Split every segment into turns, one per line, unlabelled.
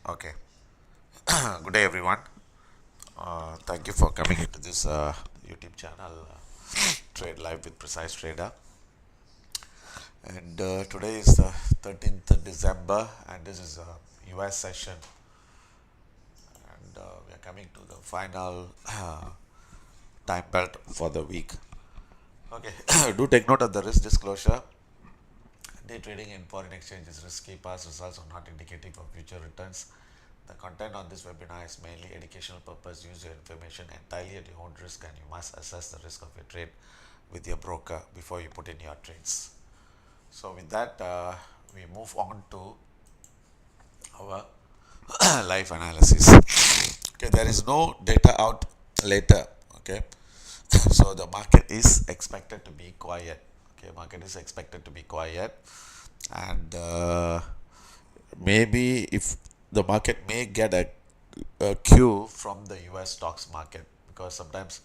Okay. Good day, everyone. Thank you for coming into this YouTube channel, Trade Live with Precise Trader. And today is the 13th of December, and this is a US session. And we are coming to the final time belt for the week. Okay. Do take note of the risk disclosure. Day trading in foreign exchange is risky. Past results are not indicative of future returns. The content on this webinar is mainly educational purpose. Use your information entirely at your own risk, and you must assess the risk of your trade with your broker before you put in your trades. So with that, we move on to our live analysis. Okay, there is no data out later. Okay, so the market is expected to be quiet. Okay, market is expected to be quiet, and maybe if the market may get a cue from the US stocks market, because sometimes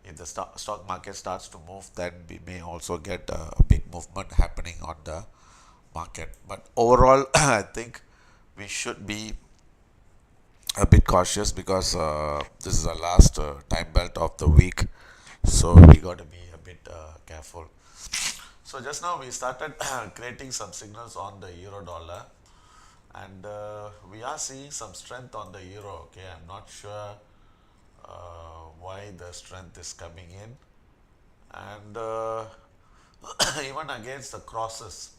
if the stock market starts to move, then we may also get a big movement happening on the market. But overall, I think we should be a bit cautious because this is the last time belt of the week, so we got to be a bit careful. So just now we started creating some signals on the euro dollar, and we are seeing some strength on the euro. Okay, I'm not sure why the strength is coming in, and even against the crosses.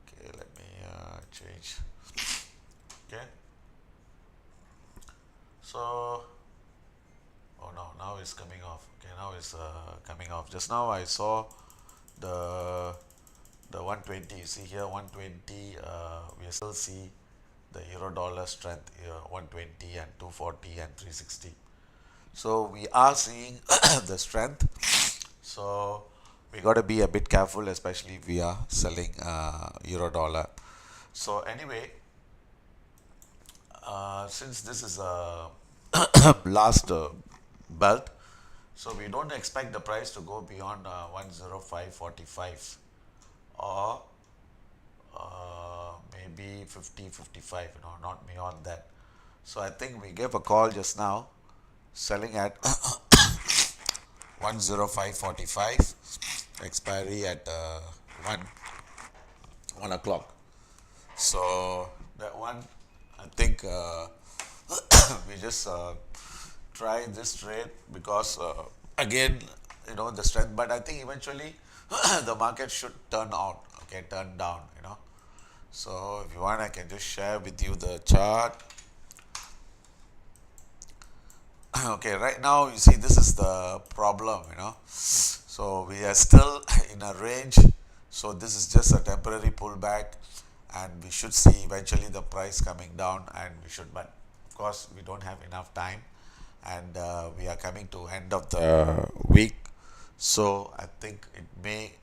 Okay, let me change. Okay, so oh no, now it's coming off. Okay, now it's coming off. Just now I saw the the 120. You see here 120. We still see the euro dollar strength here, 120 and 240 and 360. So we are seeing the strength. So we got to be a bit careful, especially if we are selling euro dollar. So anyway, since this is a last belt, so we don't expect the price to go beyond 105.45 or maybe 50.55, not beyond that. So I think we gave a call just now, selling at 105.45, expiry at 1 1 o'clock. So that one, I think we just try this trade because again, the strength. But I think eventually the market should turn out. Okay, turn down. So if you want, I can just share with you the chart. Okay, right now you see this is the problem. So we are still in a range. So this is just a temporary pullback, and we should see eventually the price coming down, and we should, but of course we don't have enough time, and we are coming to end of the week, so I think it may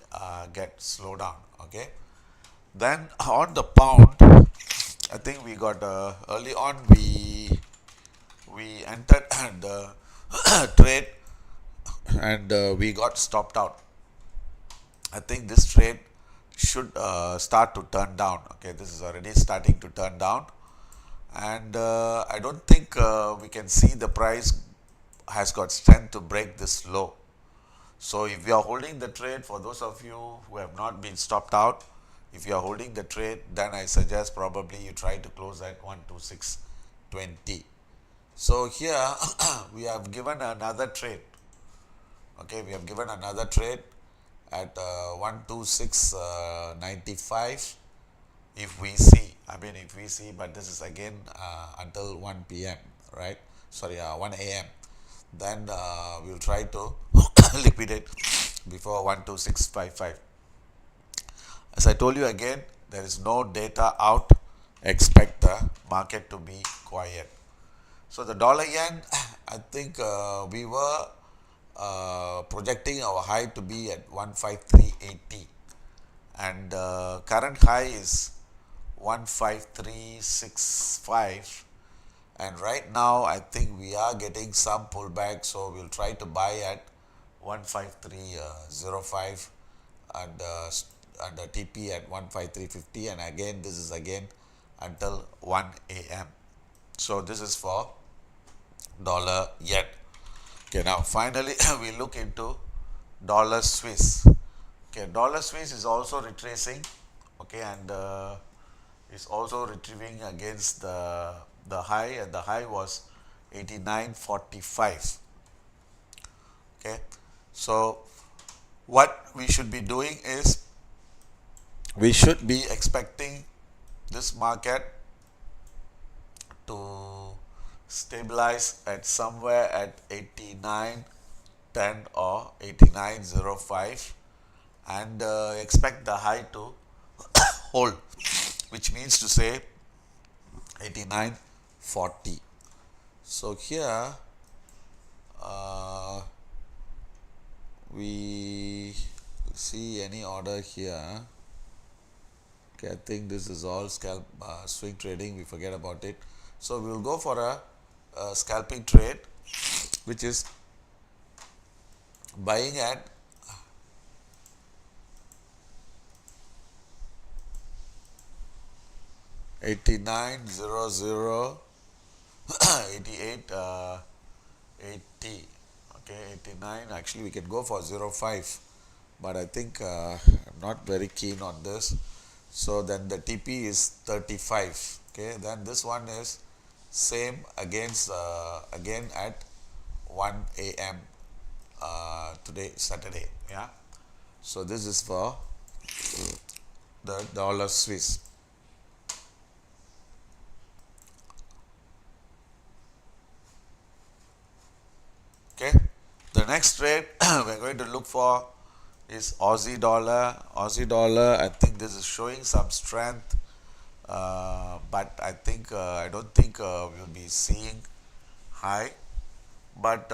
get slowed down. Okay, then on the pound, I think we got early on we entered the trade, and we got stopped out. I think this trade should start to turn down. Okay, this is already starting to turn down, and I don't think we can see the price has got strength to break this low. So if you are holding the trade, for those of you who have not been stopped out, if you are holding the trade, then I suggest probably you try to close at 126.20. So here we have given another trade. Okay, we have given another trade at 126.95. If we see, but this is again until 1 p.m., right? Sorry, 1 a.m. Then we'll try to liquidate before 12655. As I told you again, there is no data out. Expect the market to be quiet. So the dollar yen, I think we were projecting our high to be at 153.80, and current high is 15365, and right now I think we are getting some pullback, so we'll try to buy at 15305, and the TP at 15350, and again this is again until 1 a.m. So this is for dollar yen. Okay, now finally we look into dollar Swiss. Okay, dollar Swiss is also retracing. Okay, and is also retrieving against the high, and the high was 89.45. Okay, so what we should be doing is we should be expecting this market to stabilize at somewhere at 89.10 or 89.05, and expect the high to hold, which means to say 89.40. So here uh, we see any order here. Okay, I think this is all scalp swing trading. We forget about it. So we will go for a scalping trade, which is buying at 89.00, 88, 80. Okay, 89. Actually, we can go for 05, but I think I'm not very keen on this. So then the TP is 35. Okay, then this one is same against again at 1 a.m. Today, Saturday. Yeah. So this is for the dollar Swiss. Okay. The next trade we're going to look for is Aussie dollar. Aussie dollar, I think this is showing some strength, but I don't think we'll be seeing high. But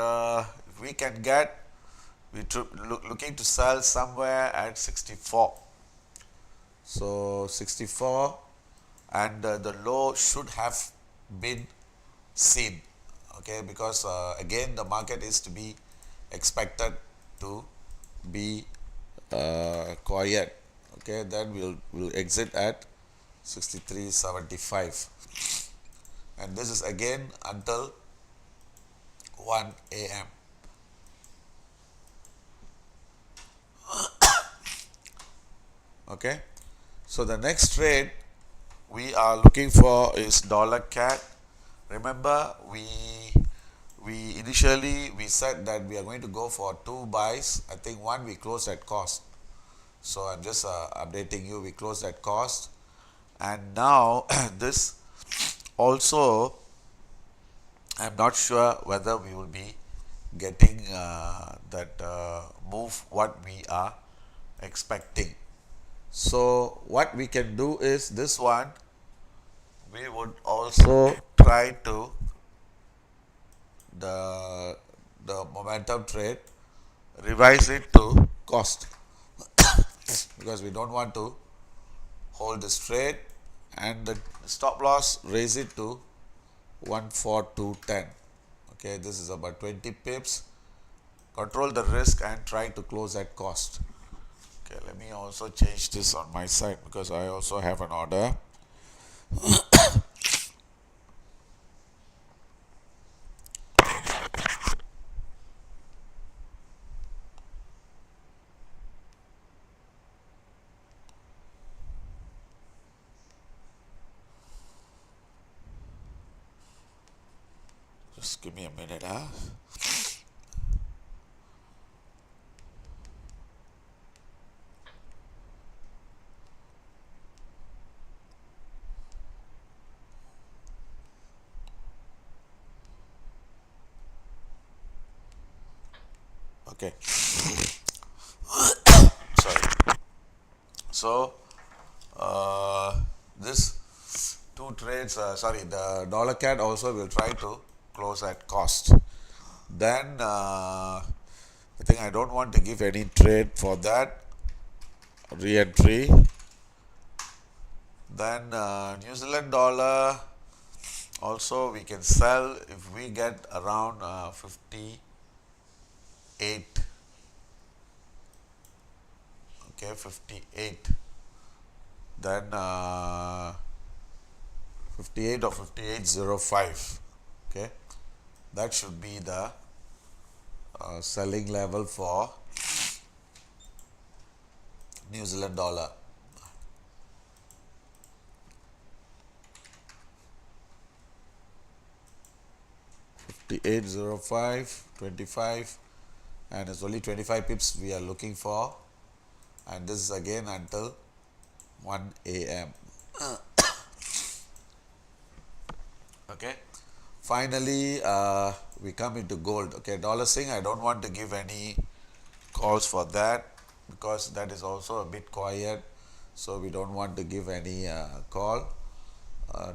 if we can get, looking to sell somewhere at 64. So 64, and the low should have been seen. Okay, because again the market is to be expected to be quiet. Okay, then we'll exit at 63.75, and this is again until 1 a.m. Okay, so the next trade we are looking for is dollar CAD. Remember, we initially we said that we are going to go for two buys. I think one we closed at cost. So I'm just updating you. We closed at cost, and now this also, I'm not sure whether we will be getting that move what we are expecting. So what we can do is this one, we would also try to the momentum trade, revise it to cost, because we don't want to hold this trade, and the stop loss, raise it to 14210. Okay, this is about 20 pips. Control the risk and try to close at cost. Okay, let me also change this on my side because I also have an order. Just give me a minute, huh? Okay. Sorry. So, this two trades, the dollar CAD also will try to close at cost. Then, I think I don't want to give any trade for that. Re-entry. Then, New Zealand dollar also we can sell if we get around 58. Okay, 58. Then 58 or 58.05. Okay, that should be the selling level for New Zealand dollar. 58.05, 25, and it's only 25 pips we are looking for, and this is again until 1 a.m. Okay, finally we come into gold. Okay, dollar sing, I don't want to give any calls for that because that is also a bit quiet, so we don't want to give any call.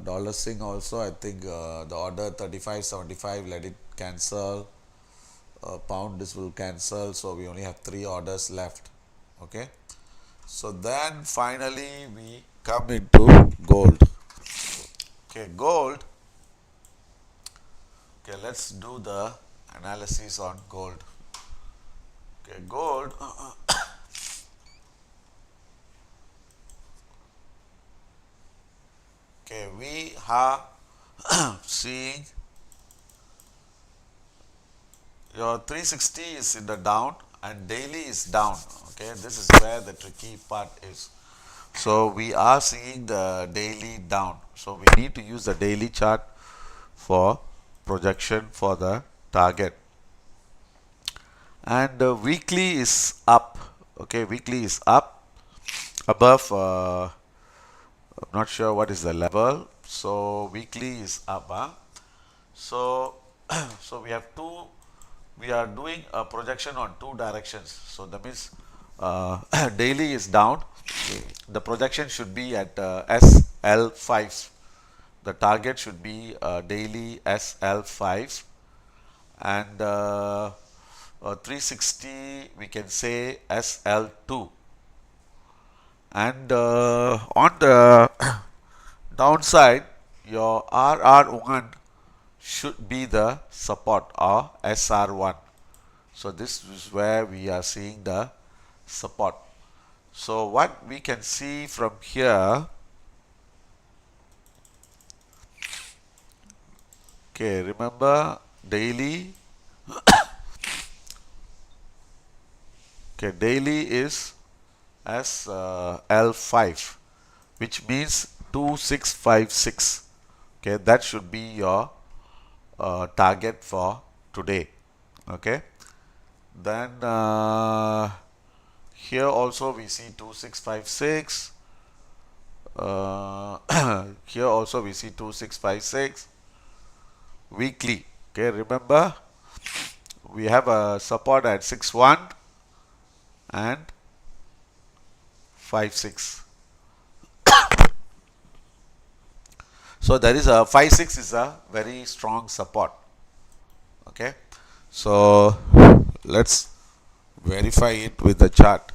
Dollar sing also, I think the order 35.75, let it cancel. Pound, this will cancel, so we only have 3 orders left. Okay, so then finally we come into gold. Okay, gold. Okay, let's do the analysis on gold. Okay, gold. Okay, we are seeing your 360 is in the down and daily is down. Okay, this is where the tricky part is. So we are seeing the daily down. So we need to use the daily chart for projection for the target. And weekly is up. Okay, weekly is up above. I'm not sure what is the level. So weekly is up. So so we have two. We are doing a projection on 2 directions. So that means daily is down. The projection should be at SL5. The target should be daily SL5, and 360 we can say SL2, and on the downside your RR1 should be the support, or SR1. So this is where we are seeing the support. So what we can see from here, okay, remember daily, okay, daily is as L5, which means 2656. Okay, that should be your target for today. Okay, then here also we see 2656. Here also we see 2656 weekly. Okay, remember we have a support at 61 and 56. So there is a 56 is a very strong support. Okay, so let's verify it with the chart.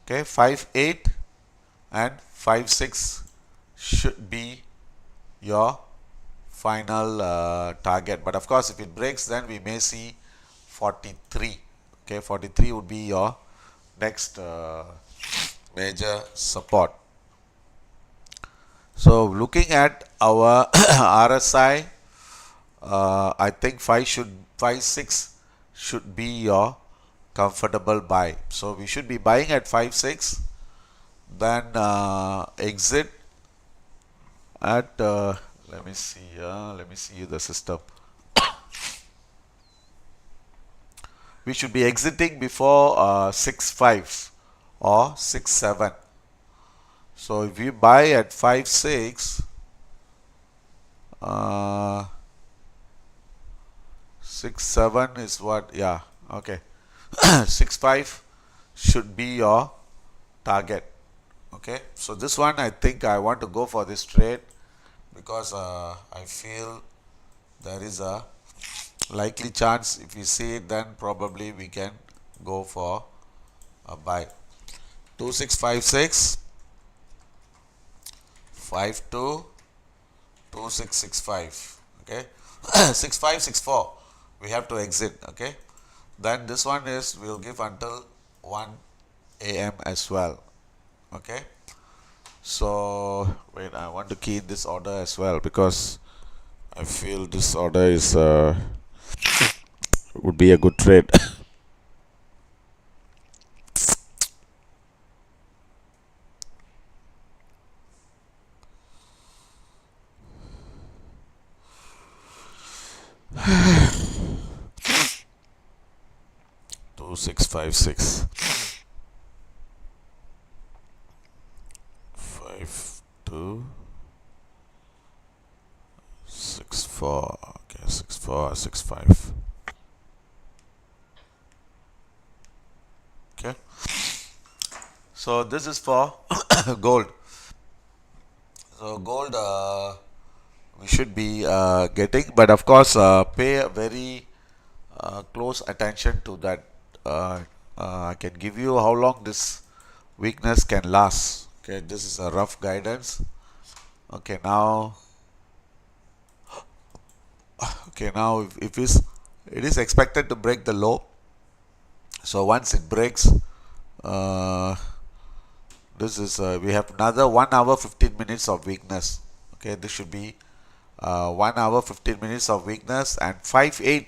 Okay, 58 and 56 should be your final target, but of course if it breaks then we may see 43. Okay, 43 would be your next major support. So looking at our RSI, I think 5.6 should be your comfortable buy. So we should be buying at 5.6, then exit at let me see the system. We should be exiting before 6.5 or 6.7. So if you buy at 5.6, 6.7 is what? Yeah, okay. 6.5 should be your target. Okay, so this one I think I want to go for this trade because I feel there is a likely chance. If we see it, then probably we can go for a buy. 2656, 52, 2665. Okay, 6564 we have to exit. Okay, then this one is we'll give until 1 a.m. as well. Okay, so wait, I want to key in this order as well because I feel this order is would be a good trade. 2656 5264. Okay, 6465. Okay, so this is for gold. So gold we should be getting, but of course pay a very close attention to that. I can give you how long this weakness can last. Okay, this is a rough guidance. Okay, now if it is expected to break the low. So once it breaks, uh, this is we have another 1 hour 15 minutes of weakness. Okay, this should be 1 hour 15 minutes of weakness, and 5-8.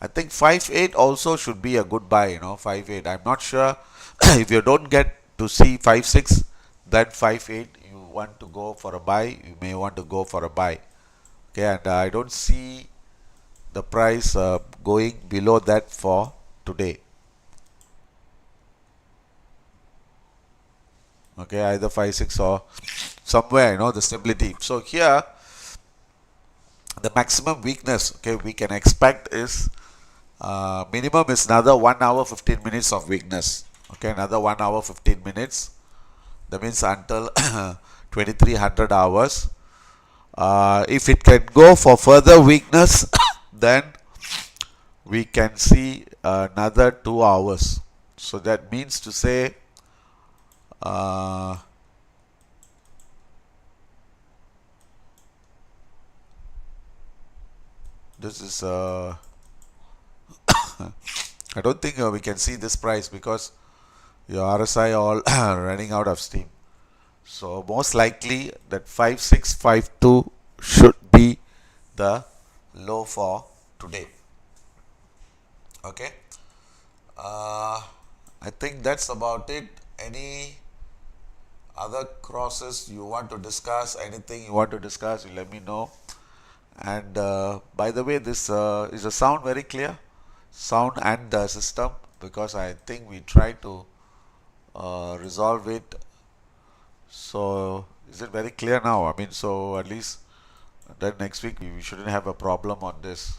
I think 5-8 also should be a good buy. 5-8. I'm not sure if you don't get to see 5-6, then 5-8 you want to go for a buy. You may want to go for a buy. Okay, and I don't see the price going below that for today. Okay, either 5-6 or somewhere, the stability. So here the maximum weakness, okay, we can expect is minimum is another 1 hour 15 minutes of weakness. Okay, another 1 hour 15 minutes. That means until 2300 hours. If it can go for further weakness, then we can see another 2 hours. So that means to say this is I don't think we can see this price because your RSI all running out of steam. So most likely that 5652 should be the low for today. Okay, I think that's about it. Any other crosses you want to discuss? Anything you want to discuss, you let me know. And by the way, this is the sound very clear, sound and system, because I think we try to resolve it. So is it very clear now? I mean, so at least then next week we shouldn't have a problem on this.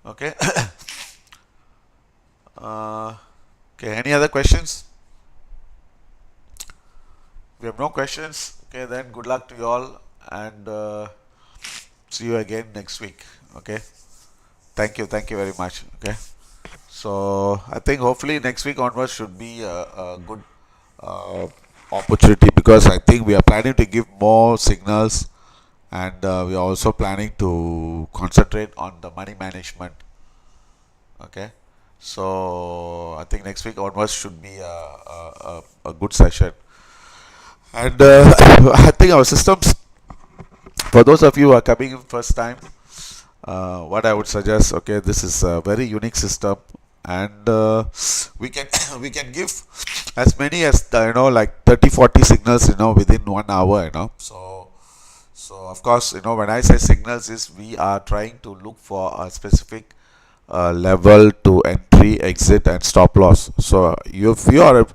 Okay. Okay, any other questions? We have no questions. Okay, then good luck to you all, and see you again next week. Okay, thank you very much. Okay, so I think hopefully next week onwards should be a good uh, opportunity, because I think we are planning to give more signals, and we are also planning to concentrate on the money management. Okay, so I think next week onwards should be a good session. And I think our systems, for those of you who are coming in first time, what I would suggest, okay, this is a very unique system, and we can we can give as many as like 30-40 signals within 1 hour. So of course, when I say signals, is we are trying to look for a specific level to entry, exit, and stop loss. So if you are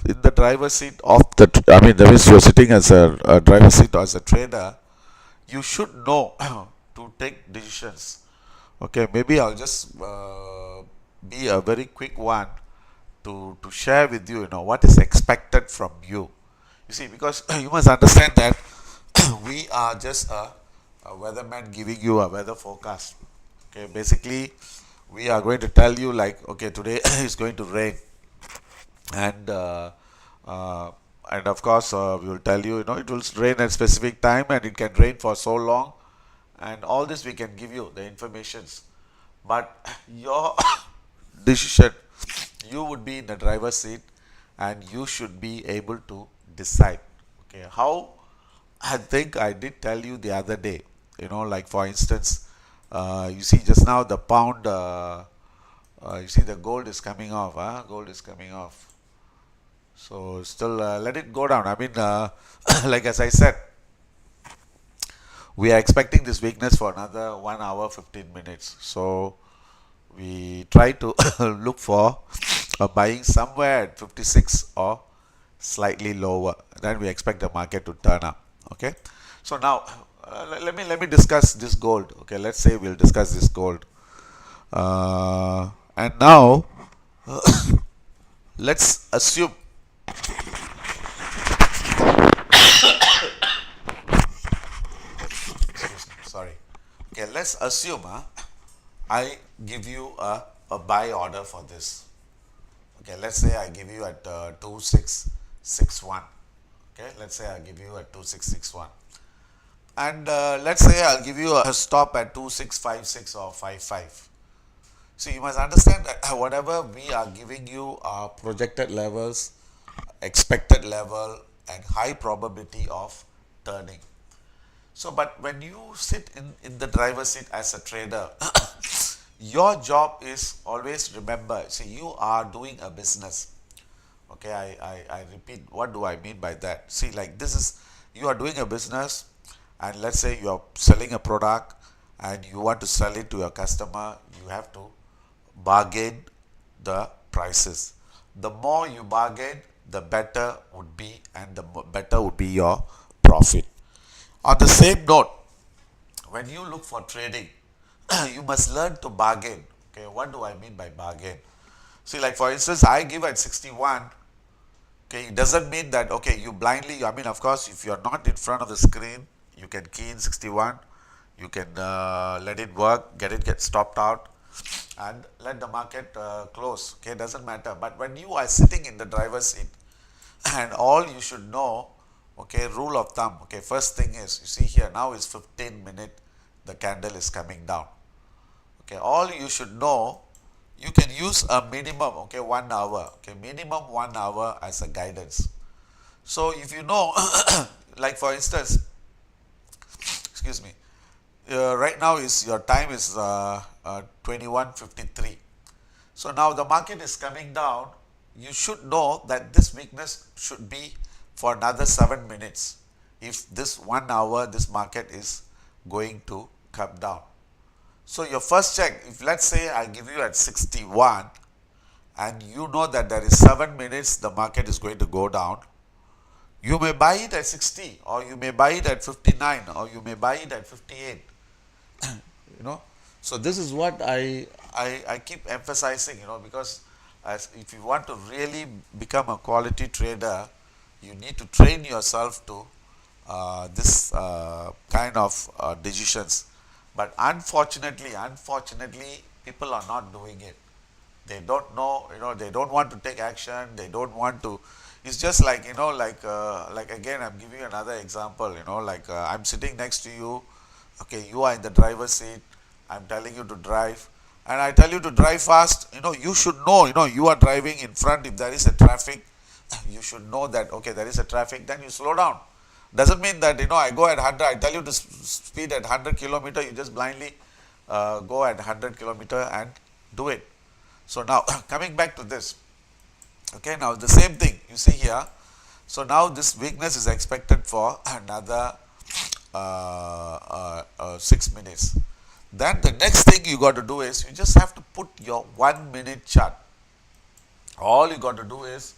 in the driver's seat of I mean, that means you're sitting as a driver's seat as a trader, you should know to take decisions. Okay, maybe I'll just be a very quick one to share with you, what is expected from you. You see, because you must understand that we are just a weatherman giving you a weather forecast. Okay, basically we are going to tell you like, okay, today is going to rain, and uh, and of course we will tell you, it will rain at specific time and it can rain for so long, and all this we can give you the informations. But your decision, you would be in the driver's seat and you should be able to decide. Okay, how? I think I did tell you the other day, like for instance, you see just now the pound, you see the gold is coming off, gold is coming off. So still let it go down. I mean, like as I said, we are expecting this weakness for another 1 hour 15 minutes. So we try to look for a buying somewhere at 56 or slightly lower. Then we expect the market to turn up. Okay. So now let me discuss this gold. Okay. Let's say we'll discuss this gold. And now let's assume. Excuse me, sorry. Okay, let's assume I give you a buy order for this. Okay, let's say I give you at 2661. Okay, let's say I give you at 2661. And let's say I'll give you a stop at 2656 or 55. So you must understand that whatever we are giving you are projected levels, expected level, and high probability of turning. So, but when you sit in the driver's seat as a trader, your job is always remember, see, you are doing a business. Okay, I repeat, what do I mean by that? See, like this is, you are doing a business, and let's say you are selling a product and you want to sell it to your customer, you have to bargain the prices. The more you bargain, the better would be, and the better would be your profit. On the same note, when you look for trading, you must learn to bargain. Okay, what do I mean by bargain? See, like for instance, I give at 61. Okay, it doesn't mean that, okay, you blindly, I mean, of course, if you're not in front of the screen, you can key in 61, you can let it work, get stopped out, and let the market close. Okay, doesn't matter. But when you are sitting in the driver's seat, and all you should know, okay, rule of thumb, okay, first thing is, you see here, now is 15 minute, the candle is coming down. Okay, all you should know, you can use a minimum, okay, 1 hour, okay, minimum 1 hour as a guidance. So if you know, like for instance, excuse me, right now is your time is 21:53. So now the market is coming down. You should know that this weakness should be for another 7 minutes. If this 1 hour, this market is going to come down. So your first check, if let's say I give you at 61 and you know that there is 7 minutes the market is going to go down, you may buy it at 60, or you may buy it at 59, or you may buy it at 58. So this is what I keep emphasizing, because as if you want to really become a quality trader, you need to train yourself to this kind of decisions. But unfortunately, people are not doing it. They don't know, they don't want to take action. They don't want to. It's just like, like again, I'm giving you another example, like I'm sitting next to you. Okay, you are in the driver's seat. I'm telling you to drive. And I tell you to drive fast. You should know, you are driving in front. If there is a traffic, you should know that, okay, there is a traffic, then you slow down. Doesn't mean that, I go at 100, I tell you to speed at 100 kilometer, you just blindly go at 100 kilometer and do it. So now, coming back to this, okay, now the same thing, you see here. So now this weakness is expected for another 6 minutes. Then the next thing you got to do is, you just have to put your 1 minute chart. All you got to do is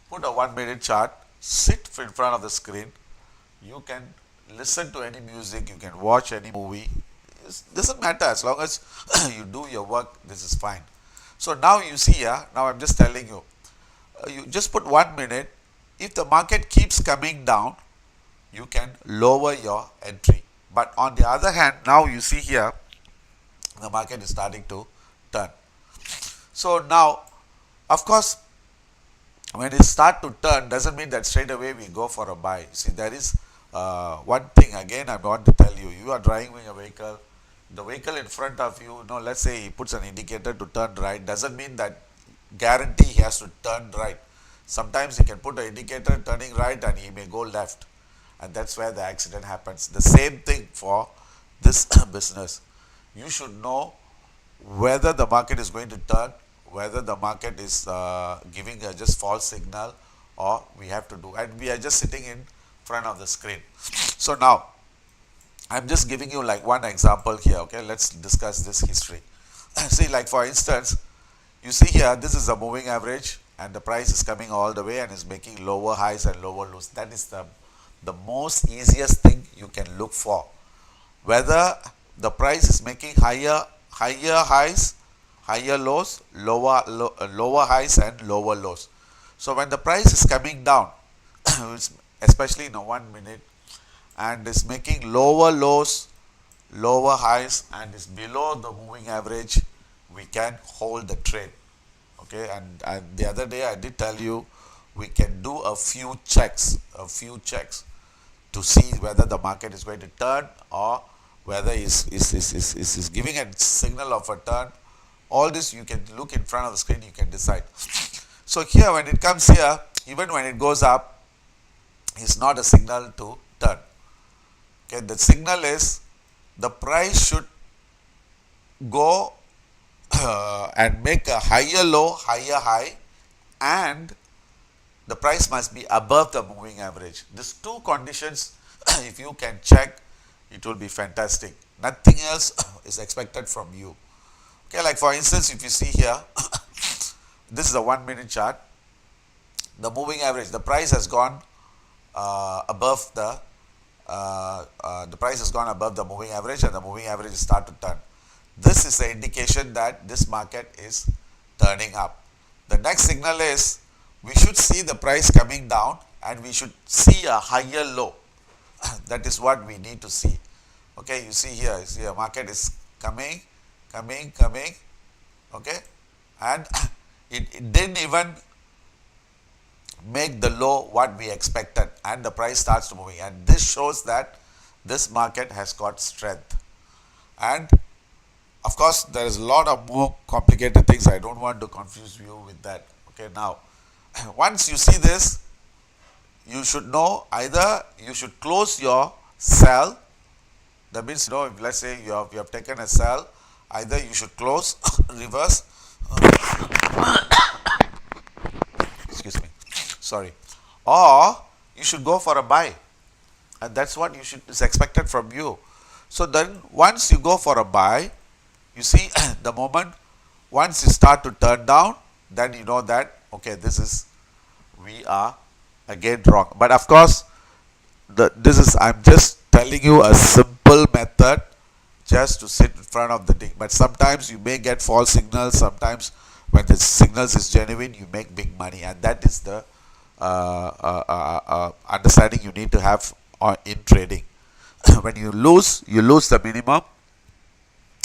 put a 1 minute chart, sit in front of the screen. You can listen to any music, you can watch any movie. It doesn't matter, as long as you do your work, this is fine. So now you see here, now I'm just telling you, you just put 1 minute. If the market keeps coming down, you can lower your entry. But on the other hand, now you see here, the market is starting to turn. So now, of course, when it start to turn, doesn't mean that straight away we go for a buy. See, there is one thing again I want to tell you. You are driving a vehicle, the vehicle in front of you, let's say he puts an indicator to turn right, doesn't mean that guarantee he has to turn right. Sometimes he can put an indicator turning right and he may go left, and that's where the accident happens. The same thing for this business. You should know whether the market is going to turn, whether the market is giving a just false signal, or we have to do, and we are just sitting in front of the screen. So now I'm just giving you like one example here. Okay, let's discuss this history. See, like for instance, you see here, this is a moving average and the price is coming all the way and is making lower highs and lower lows. That is the most easiest thing you can look for, whether the price is making higher highs, higher lows, lower highs and lower lows. So when the price is coming down, especially in a 1 minute, and is making lower lows, lower highs, and is below the moving average, we can hold the trade. Okay, and the other day I did tell you we can do a few checks to see whether the market is going to turn or whether is giving a signal of a turn. All this you can look in front of the screen, you can decide. So here, when it comes here, even when it goes up, it's not a signal to turn. Okay, the signal is the price should go and make a higher low, higher high, and the price must be above the moving average. These two conditions, if you can check, it will be fantastic. Nothing else is expected from you. Okay, like for instance, if you see here, this is a 1 minute chart. The moving average, the price has gone above the price has gone above the moving average, and the moving average start to turn. This is the indication that this market is turning up. The next signal is we should see the price coming down and we should see a higher low. That is what we need to see. Okay, you see here, market is coming, okay, and it didn't even make the low what we expected, and the price starts to moving, and this shows that this market has got strength. And of course, there is a lot of more complicated things. I don't want to confuse you with that. Okay, now once you see this, you should know either you should close your sell. That means, if let's say you have taken a sell, either you should close, reverse, excuse me, sorry, or you should go for a buy, and that's what is expected from you. So then once you go for a buy, you see the moment once you start to turn down, then you know that okay, we are again wrong. But of course, I'm just telling you a simple method just to sit in front of the thing. But sometimes you may get false signals. Sometimes when the signals is genuine, you make big money, and that is the understanding you need to have in trading. When you lose the minimum.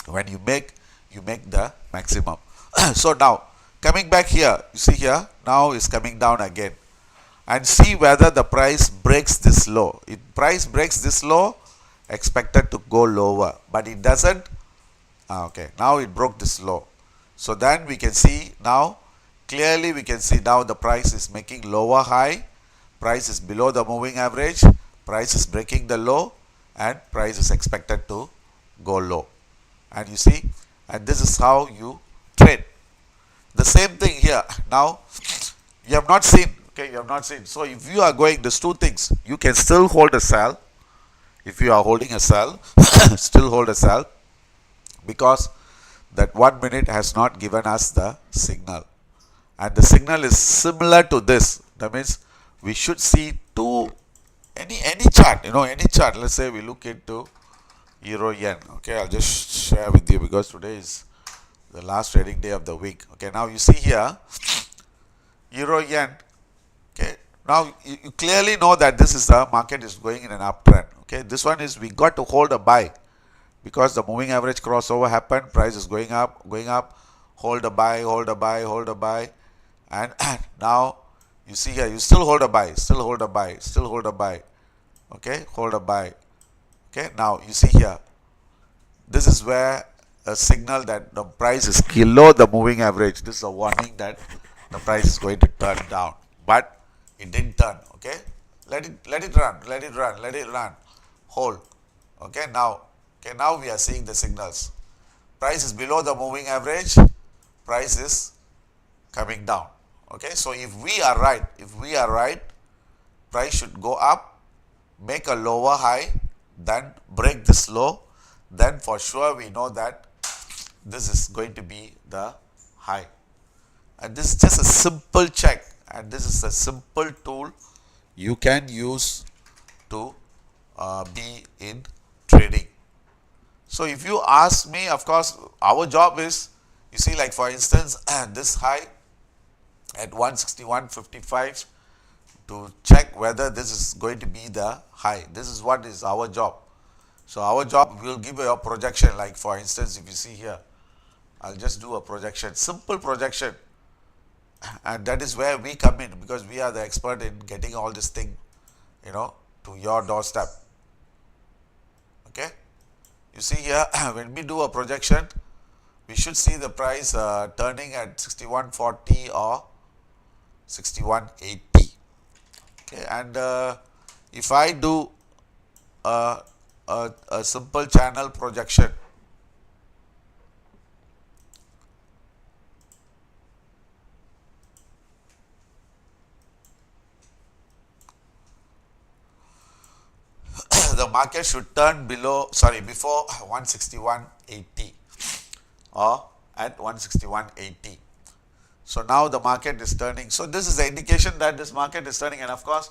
When you make the maximum. So now coming back here, you see here, now is coming down again, and see whether the price breaks this low. If price breaks this low, expected to go lower, but it doesn't. Okay, now it broke this low. So then we can see now, clearly we can see now the price is making lower high, price is below the moving average, price is breaking the low, and price is expected to go low. And you see, and this is how you trade. The same thing here. Now, you have not seen. Okay, you have not seen. So if you are going, there's two things. You can still hold a sell. If you are holding a sell, still hold a sell, because that 1 minute has not given us the signal. And the signal is similar to this. That means we should see any chart, any chart. Let's say we look into Euro Yen. Okay, I'll just share with you because today is the last trading day of the week. Okay, now you see here Euro Yen. Okay, now you clearly know that this is the market is going in an uptrend. Okay, this one is we got to hold a buy. because the moving average crossover happened, price is going up, hold a buy, hold a buy, hold a buy, and now you see here, you still hold a buy, still hold a buy, still hold a buy, okay, hold a buy, okay. Now you see here, this is where a signal that the price is below the moving average. This is a warning that the price is going to turn down, but it didn't turn, okay. Let it run, let it run, let it run, hold, okay. Now we are seeing the signals. Price is below the moving average, price is coming down, okay. So if we are right, price should go up, make a lower high, then break this low, then for sure we know that this is going to be the high. And this is just a simple check, and this is a simple tool you can use to be in trading. So if you ask me, of course, our job is, you see, like for instance, this high at 161.55, to check whether this is going to be the high. This is what is our job. So our job will give you a projection. Like for instance, if you see here, I'll just do a projection, simple projection, and that is where we come in, because we are the expert in getting all this thing, to your doorstep. Okay, you see here, when we do a projection, we should see the price turning at 61.40 or 61.80. Okay, and if I do a simple channel projection, the market should turn before 161.80 or at 161.80. So now the market is turning. So this is the indication that this market is turning, and of course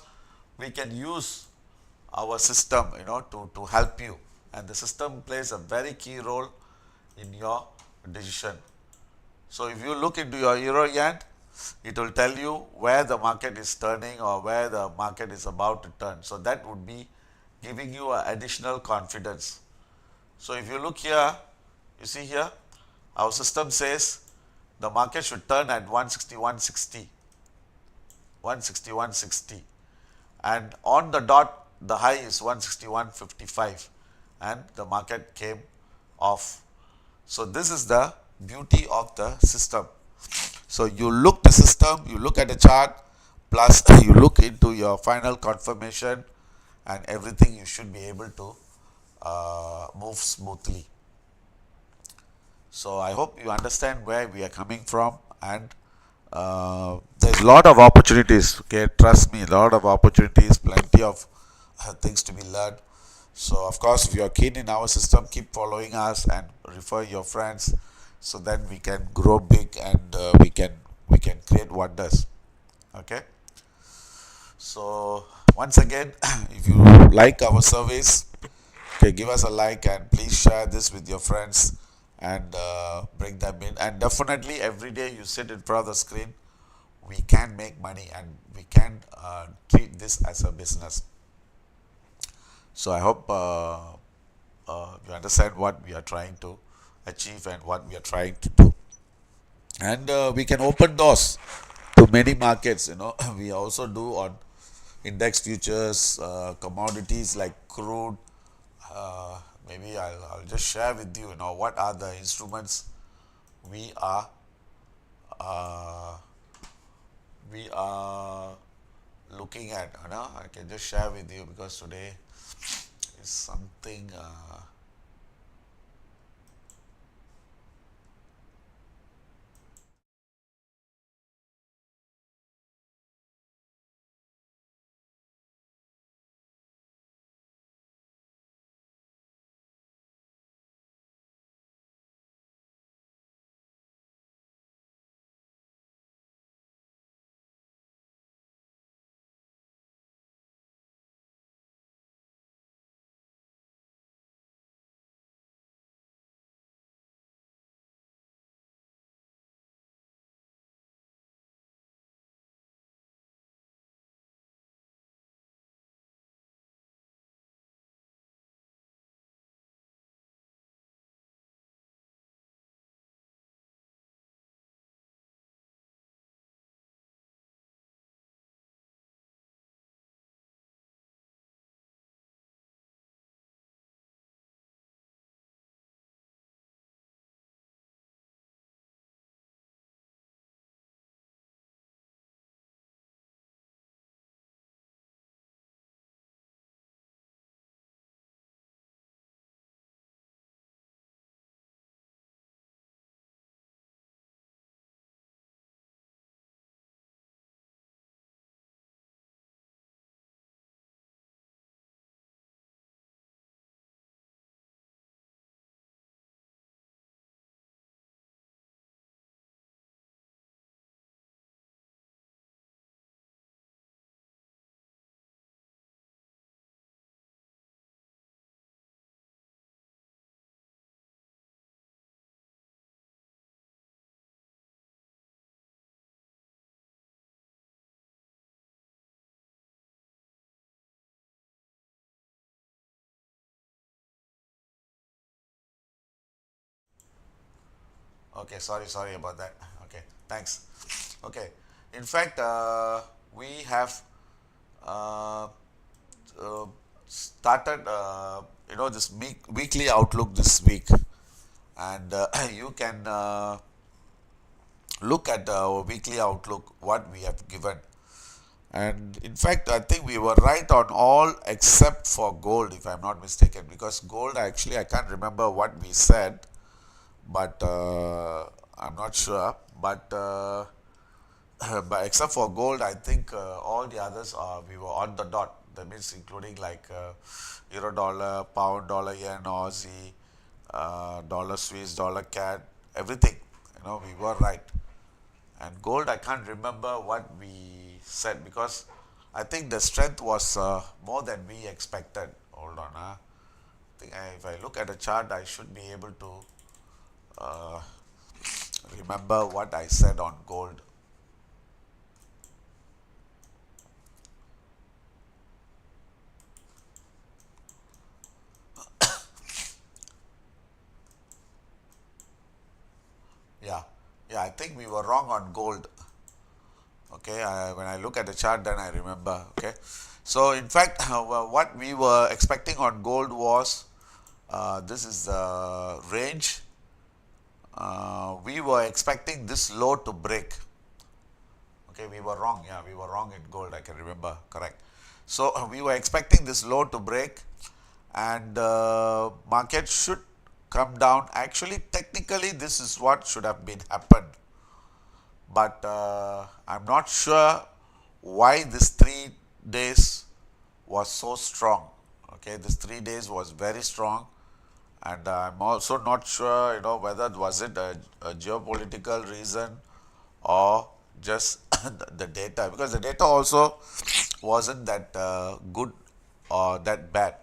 we can use our system, to help you. And the system plays a very key role in your decision. So if you look into your euro yen, it will tell you where the market is turning or where the market is about to turn. So that would be giving you additional confidence. So if you look here, you see here, our system says the market should turn at 161.60, 161.60, and on the dot the high is 161.55, and the market came off. So this is the beauty of the system. So you look the system, you look at the chart, plus you look into your final confirmation, and everything you should be able to move smoothly. So I hope you understand where we are coming from, and there's a lot of opportunities. Okay, trust me, a lot of opportunities, plenty of things to be learned. So of course, if you are keen in our system, keep following us and refer your friends, so then we can grow big, and we can create wonders. Okay. So once again, if you like our service, okay, give us a like, and please share this with your friends, and bring them in. And definitely, every day you sit in front of the screen, we can make money, and we can treat this as a business. So I hope you understand what we are trying to achieve and what we are trying to do. And we can open doors to many markets. We also do on index futures, commodities like crude. Maybe I'll just share with you, what are the instruments we are uh, we are looking at. I can just share with you, because today is something. Okay, sorry about that. Okay, thanks. Okay, in fact, we have uh, uh, started, this weekly outlook this week, and you can look at our weekly outlook, what we have given. And in fact, I think we were right on all except for gold, if I'm not mistaken, because gold, actually, I can't remember what we said, but I'm not sure. But but except for gold, I think all the others are we were on the dot. That means including like euro dollar, pound dollar, yen, Aussie, dollar Swiss, dollar CAD, everything. We were right. And gold, I can't remember what we said because I think the strength was more than we expected. Hold on, I think if I look at the chart, I should be able to uh, remember what I said on gold. Yeah, yeah, I think we were wrong on gold. Okay, when I look at the chart, then I remember. Okay, so in fact, what we were expecting on gold was this is the range. We were expecting this low to break. Okay, we were wrong. Yeah, we were wrong in gold. I can remember. Correct. So we were expecting this low to break, and market should come down. Actually, technically, this is what should have been happened, but I'm not sure why this 3 days was so strong. Okay, this 3 days was very strong, and I'm also not sure, whether was it a geopolitical reason or just the data, because the data also wasn't that good or that bad.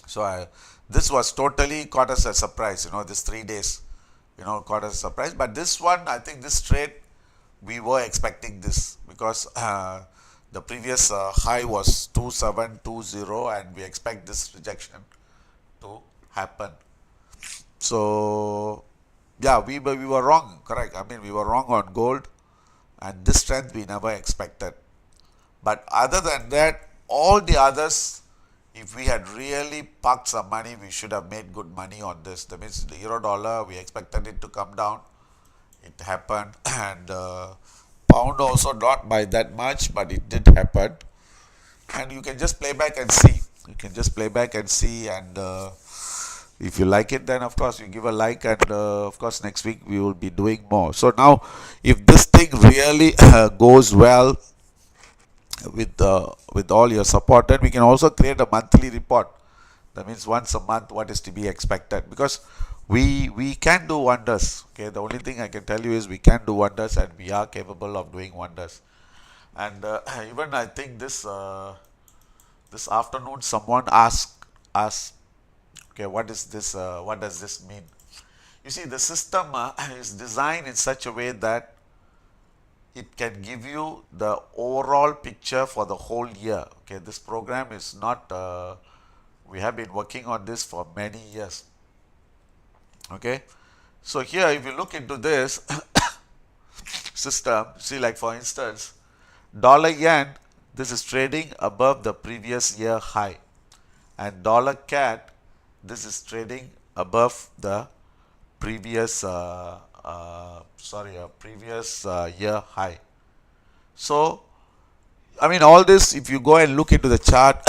So this was totally caught us a surprise. This 3 days, caught us a surprise. But this one, I think this trade, we were expecting this because the previous high was 2720, and we expect this rejection to happen. So yeah, we were wrong. Correct. I mean, we were wrong on gold, and this strength we never expected. But other than that, all the others, if we had really parked some money, we should have made good money on this. That means the euro dollar, we expected it to come down. It happened, and pound also not by that much, but it did happen. And you can just play back and see. You can just play back and see, and if you like it, then of course you give a like, and of course next week we will be doing more. So now, if this thing really goes well with all your support, then we can also create a monthly report. That means once a month, what is to be expected, because we can do wonders. Okay, the only thing I can tell you is we can do wonders, and we are capable of doing wonders. And even I think this afternoon someone asked us, okay, what is this? What does this mean? You see, the system is designed in such a way that it can give you the overall picture for the whole year. Okay, this program is not. We have been working on this for many years. Okay, so here, if you look into this system, see, like for instance, dollar yen, this is trading above the previous year high, and dollar CAD, this is trading above the previous previous year high. So I mean, all this, if you go and look into the chart,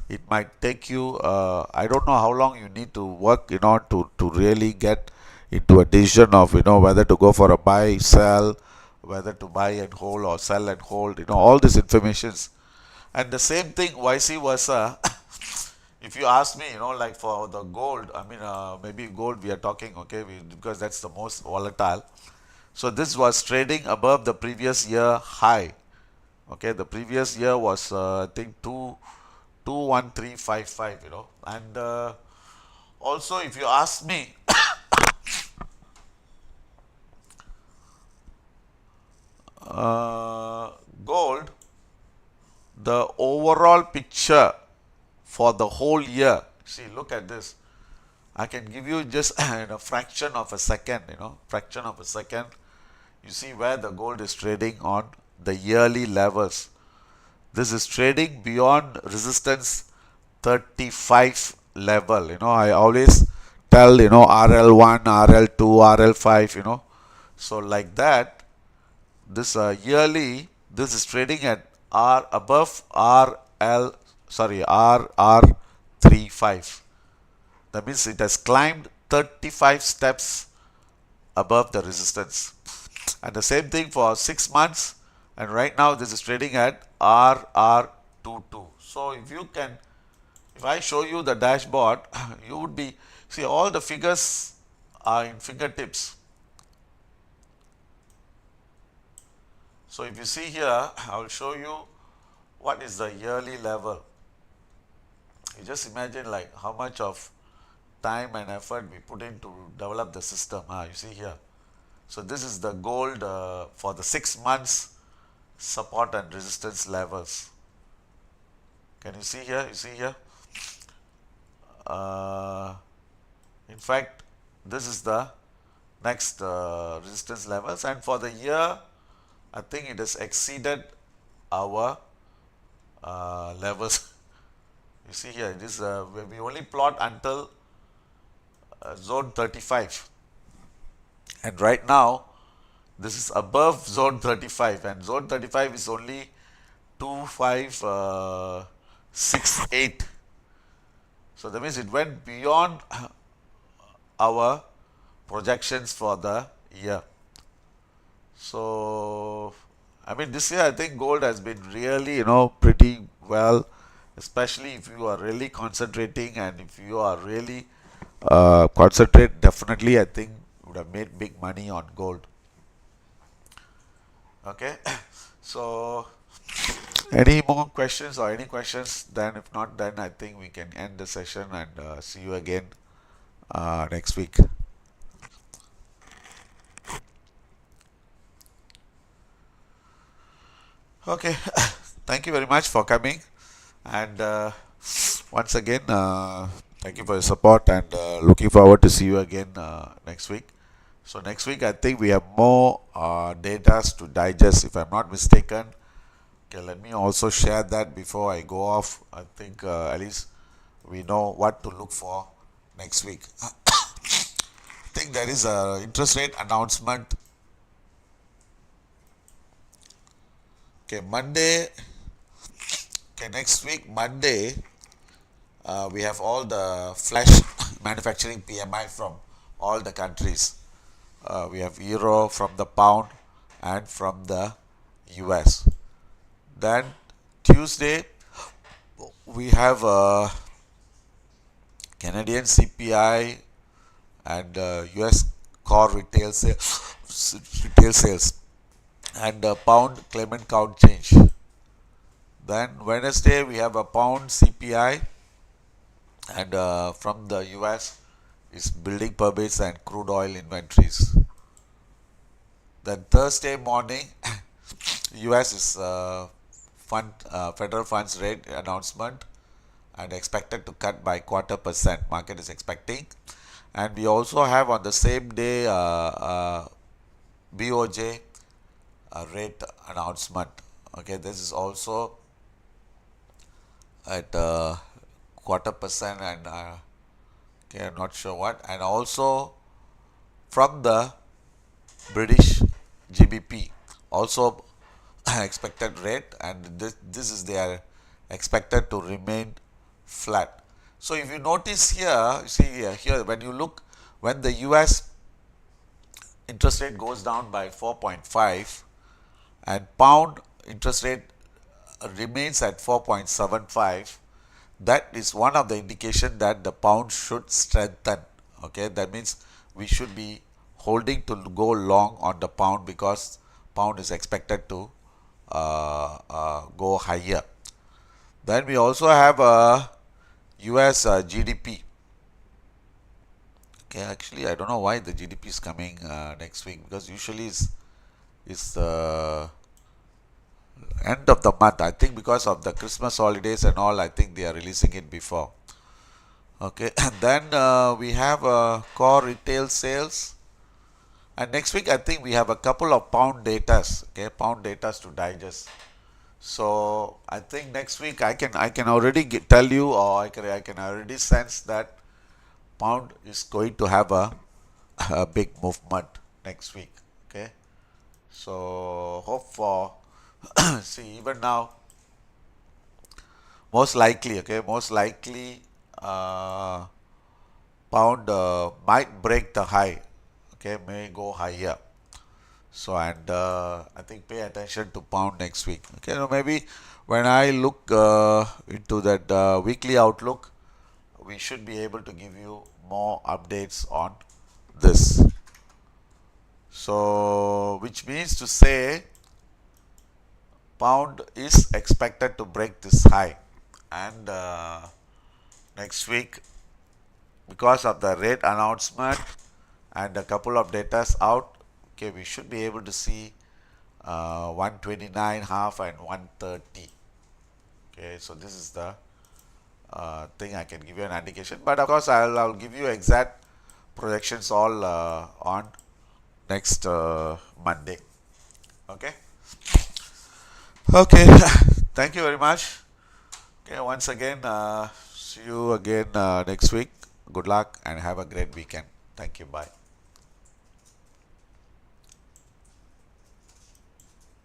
it might take you, I don't know how long you need to work, to really get into a decision of, whether to go for a buy, sell, whether to buy and hold or sell and hold, all these informations. And the same thing, vice versa. If you ask me, like for the gold, I mean, maybe gold we are talking, okay, because that's the most volatile. So this was trading above the previous year high. Okay, the previous year was I think 21355, and also if you ask me, gold, the overall picture for the whole year. See, look at this. I can give you just a fraction of a second, fraction of a second. You see where the gold is trading on the yearly levels. This is trading beyond resistance 35 level. I always tell, RL1, RL2, RL5, So like that, this yearly, this is trading at R above RL, sorry, RR35. That means it has climbed 35 steps above the resistance. And the same thing for 6 months. And right now this is trading at RR22. So if I show you the dashboard, you would be, see all the figures are in fingertips. So if you see here, I will show you what is the yearly level. You just imagine like how much of time and effort we put in to develop the system. You see here. So this is the gold for the 6 months support and resistance levels. Can you see here? You see here? Uh, in fact, this is the next resistance levels, and for the year, I think it has exceeded our levels. You see here, it is we only plot until zone 35, and right now this is above zone 35, and zone 35 is only 2568. So that means it went beyond our projections for the year. So I mean, this year I think gold has been really, pretty well, especially if you are really concentrating, and if you are really concentrate, definitely I think you would have made big money on gold. Okay, so any more questions or any questions? Then if not, then I think we can end the session and see you again next week. Okay, thank you very much for coming, and once again, thank you for your support, and looking forward to see you again next week. So next week, I think we have more data to digest, if I'm not mistaken. Okay, let me also share that before I go off. I think at least we know what to look for next week. I think there is a interest rate announcement. Okay, Monday. Okay, next week, Monday, we have all the flash manufacturing PMI from all the countries. We have euro from the pound and from the US. Then Tuesday, we have Canadian CPI and US core retail sales and pound claimant count change. Then Wednesday, we have a pound CPI, and from the US is building permits and crude oil inventories. Then Thursday morning, US is federal funds rate announcement, and expected to cut by 0.25%. Market is expecting, and we also have on the same day BOJ rate announcement. Okay, this is also at 0.25%, and okay, I'm not sure what, and also from the British GBP also expected rate, and this is their expected to remain flat. So if you notice here, you see here when you look, when the US interest rate goes down by 4.5 and pound interest rate remains at 4.75, that is one of the indication that the pound should strengthen. Okay, that means we should be holding to go long on the pound, because pound is expected to go higher. Then we also have US GDP. Okay, actually I don't know why the GDP is coming next week, because usually is end of the month. I think because of the Christmas holidays and all, I think they are releasing it before. Okay, and then we have core retail sales. And next week, I think we have a couple of pound datas, okay, pound datas to digest. So I think next week I can already tell you, or I can already sense that pound is going to have a big movement next week. Okay, so hope for see even now most likely uh, pound might break the high. Okay, may go higher. So and I think pay attention to pound next week. Okay, so maybe when I look into that weekly outlook, we should be able to give you more updates on this. So which means to say pound is expected to break this high, and next week because of the rate announcement and a couple of datas out, okay, we should be able to see 129 half and 130. Okay, so this is the thing I can give you an indication, but of course I'll give you exact projections all on next Monday. Okay, okay. Thank you very much. Okay, once again, see you again next week. Good luck and have a great weekend. Thank you. Bye.